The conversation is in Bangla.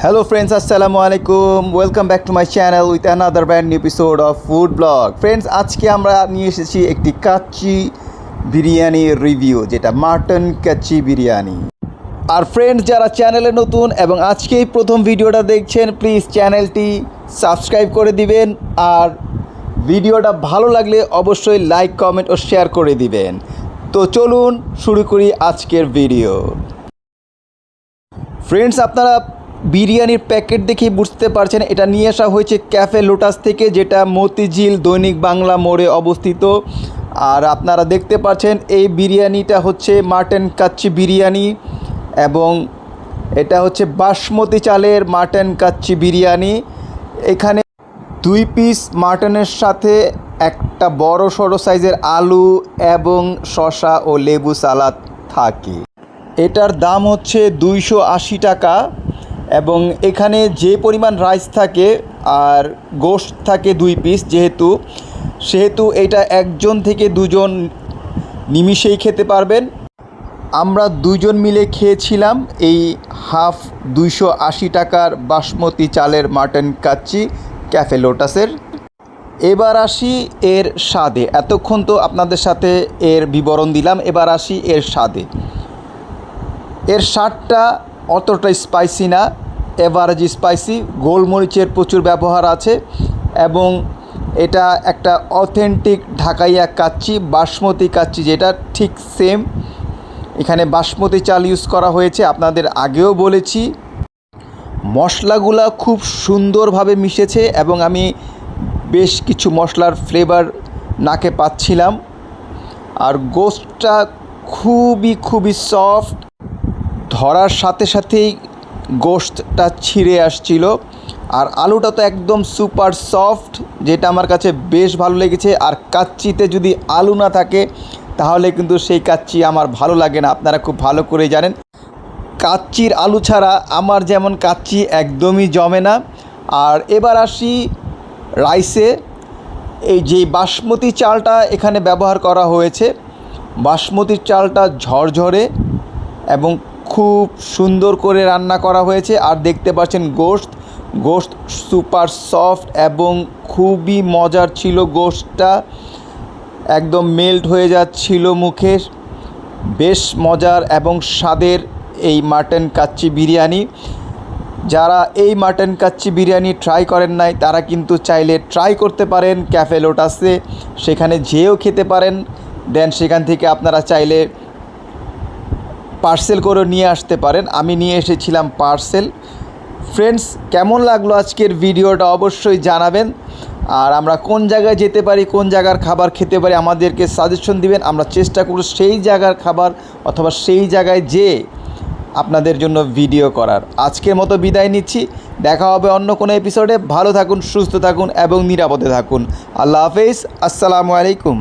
Hello friends, assalamu alaikum. Welcome back to my channel with another brand new episode of Food Blog. Friends, আজকে আমরা নিয়ে এসেছি একটি কাচ্চি বিরিয়ানি রিভিউ, যেটা মাটন কাচ্চি বিরিয়ানি। আর ফ্রেন্ডস, যারা চ্যানেলে নতুন এবং আজকেই প্রথম ভিডিওটা দেখছেন, প্লিজ চ্যানেলটি সাবস্ক্রাইব করে দিবেন। আর ভিডিওটা ভালো লাগলে অবশ্যই লাইক, কমেন্ট ও শেয়ার করে দিবেন। তো চলুন শুরু করি আজকের ভিডিও। ফ্রেন্ডস, আপনারা বিরিয়ানির প্যাকেট দেখেই বুঝতে পারছেন এটা নিয়ে আসা হয়েছে ক্যাফে লোটাস থেকে, যেটা মতিঝিল দৈনিক বাংলা মোড়ে অবস্থিত। আর আপনারা দেখতে পাচ্ছেন এই বিরিয়ানিটা হচ্ছে মাটন কাচ্চি বিরিয়ানি, এবং এটা হচ্ছে বাসমতি চালের মাটন কাচ্চি বিরিয়ানি। এখানে 2 পিস মাটনের সাথে একটা বড় সড়ো সাইজের আলু এবং শসা ও লেবু সালাদ থাকে। এটার দাম হচ্ছে 280 টাকা, এবং এখানে যে পরিমাণ রাইস থাকে আর গোশত থাকে 2 পিস, সেহেতু এটা একজন থেকে দুজন নিমিষেই খেতে পারবেন। আমরা 2 জন মিলে খেয়েছিলাম এই 280 টাকার বাসমতি চালের মাটন কাচ্চি ক্যাফে লোটাসের। এবার আসি এর স্বাদে। এতক্ষণ তো আপনাদের সাথে এর বিবরণ দিলাম, এবার আসি এর স্বাদে। এর স্বাদটা অতটা স্পাইসি না, এভারেজ স্পাইসি। গোলমরিচের প্রচুর ব্যবহার আছে, এবং এটা একটা অথেন্টিক ঢাকাইয়া কাচ্চি, বাসমতি কাচ্চি, যেটা ঠিক সেম। এখানে বাসমতি চাল ইউজ করা হয়েছে, আপনাদের আগেও বলেছি। মশলাগুলা খুব সুন্দরভাবে মিশেছে, এবং আমি বেশ কিছু মশলার ফ্লেভার নাকে পাচ্ছিলাম। আর গোশতটা খুবই সফট, ধরার সাথে সাথেই গোশতটা ছিঁড়ে আসছিল। আর আলুটা তো একদম সুপার সফট, যেটা আমার কাছে বেশ ভালো লেগেছে। আর কাচ্চিতে যদি আলু না থাকে তাহলে কিন্তু সেই কাচ্চি আমার ভালো লাগে না, আপনারা খুব ভালো করে জানেন। কাচ্চির আলু ছাড়া আমার যেমন কাচ্চি একদমই জমে না। আর এবার আসি রাইসে। এই যে বাসমতি চালটা এখানে ব্যবহার করা হয়েছে, বাসমতির চালটা ঝরঝরে এবং খুব সুন্দর করে রান্না করা হয়েছে। আর দেখতে পাচ্ছেন গোশত সুপার সফট এবং খুবই মজার ছিল। গোশতটা একদম মেল্ট হয়ে যাচ্ছিল মুখে। বেশ মজার এবং স্বাদের এই মাটন কাচ্চি বিরিয়ানি। যারা এই মাটন কাচ্চি বিরিয়ানি ট্রাই করেন নাই, তারা কিন্তু চাইলে ট্রাই করতে পারেন ক্যাফে লোটাসে, সেখানে যেয়েও খেতে পারেন। দেন সেখান থেকে আপনারা চাইলে পার্সেল করে নিয়ে আসতে পারেন। আমি নিয়ে এসেছিলাম পার্সেল। ফ্রেন্ডস, কেমন লাগলো আজকের ভিডিওটা অবশ্যই জানাবেন। আর আমরা কোন জায়গায় যেতে পারি, কোন জায়গার খাবার খেতে পারি, আমাদেরকে সাজেশন দিবেন। আমরা চেষ্টা করব সেই জায়গার খাবার অথবা সেই জায়গায় যেয়ে আপনাদের জন্য ভিডিও করার। আজকের মতো বিদায় নিচ্ছি, দেখা হবে অন্য কোনো এপিসোডে। ভালো থাকুন, সুস্থ থাকুন এবং নিরাপদে থাকুন। আল্লাহ হাফেজ, আসসালামু আলাইকুম।